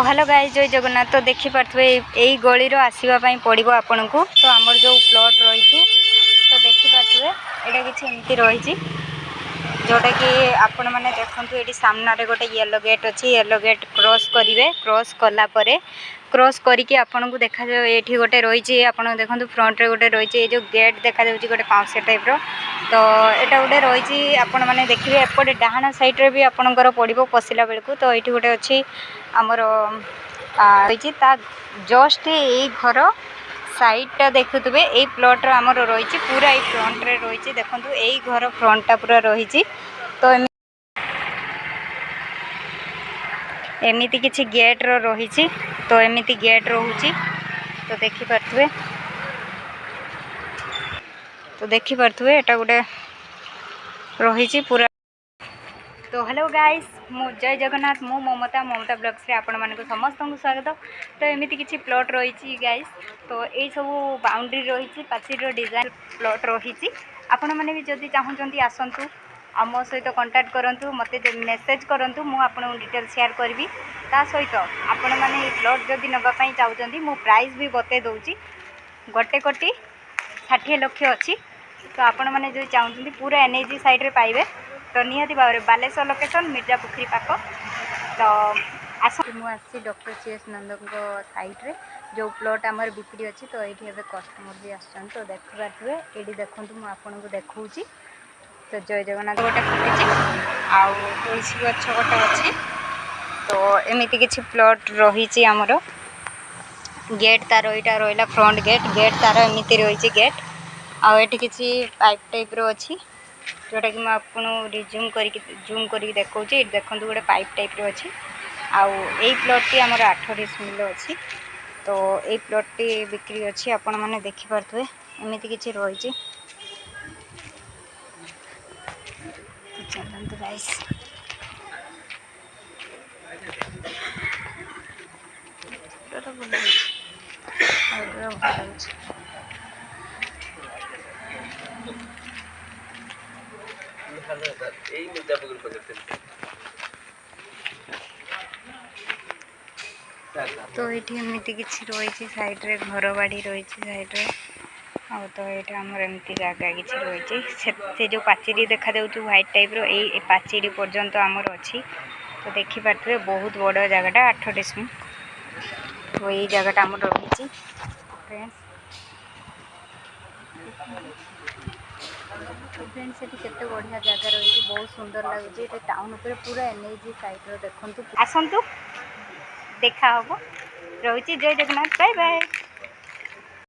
Hello guys, जय जगन्नाथ। तो देखी पारे यही गली आसवा पड़ो आपन को। तो आमर जो प्लॉट रही तो देखी पारे यहाँ किसी एमती रही जोटा कि आपण मैंने देखते ये सामने गोटे येलो गेट अच्छी। येलो गेट क्रॉस करेंगे, क्रॉस कलापर क्रॉस करके आपन को देखा ये गोटे रही आप देखो फ्रंट रे गोटे रही ये जो गेट देखा गोटे पाउंस टाइप रो। तो यहाँ गोटे रही आपण मैंने देखिए एपटे डाहाण साइड्रे भी आपंकर पड़ो पशिला बेलू। तो ये गोटे अच्छी आमर रही जस्ट यही घर साइडटा देखुवे यही प्लॉट आमर रही पूरा ये फ्रंट रे रही देखो यही घर फ्रंटटा पूरा रही। तो एमती किसी गेट रही तो एमती गेट रोचे। तो देखी पारे यहाँ गोटे रही पूरा। तो हेलो गाइस, मु जय जगन्नाथ, मु ममता ब्लॉग्स रे आपण मानक समस्त को स्वागत। तो एमती किसी प्लॉट रही गाइस। तो यही सब बाउंड्री रही पाचेरी डिजाइन प्लॉट रही। आपण मैंने भी जदि चाहूँगी आसतु मो सहित कंटाक्ट करूँ, मत मेसेज करूँ, मुझे डिटेल शेयर करी। ता सहित आपण मैंने प्लॉट जदि नापी चाहूँगी मु प्राइस भी बते दूँगी। गोटे कोटी 60 लाख अच्छी। तो आपण मैंने जो चाहूँगी पूरा एनएजी साइड पाइबे। तो निहाती भाव बालेश्वर लोकेशन मिर्जा पोखरी पाख। तो मुझे डॉक्टर सीएस नंद साइड्रे जो प्लॉट आमर बिक्री अच्छी। तो ये कस्टमर भी आसान। तो देख पारे ये देखूँ मुझे देखा। तो जय जगन्नाथ गोटे फुटी आउ तुलसी गछ गोटे अच्छी। तो एमती किसी प्लॉट रही आमर गेट तार यहाँ रहा फ्रंट गेट तार एमती रही गेट आठ किसी पाइप टाइप रो अच्छी जोटा कि मुझे जूम कर देखा देखो गोटे पाइप टाइप रो अच्छी। आउ यही प्लॉट टी आमर 8 डिसमिल अच्छी। तो यही प्लॉट टी बिक्री अच्छी आपण मैंने देखिपे एमती किसी रही। चलते गाइस तो ये एमती किसी रही साइड्रे घर बाड़ी रही साइड्रे। तो यहाँ आमर एमती जगह किसी रही से जो पाचेरी देखा व्हाइट टाइप रो ये पाचेरी पर्यंत आमर अच्छी। तो देखी पारे बहुत बड़ जगहटा 8 डिसमिल। तो यही जगहटा आमर रही फ्रेंड्स। ये केते बढ़िया जगह रही, बहुत सुंदर लगे। ये टाउन उपर पूरा एनएजी साइड देखु आसतु देखा हम रही। जय जगन्नाथ, बाय बाय।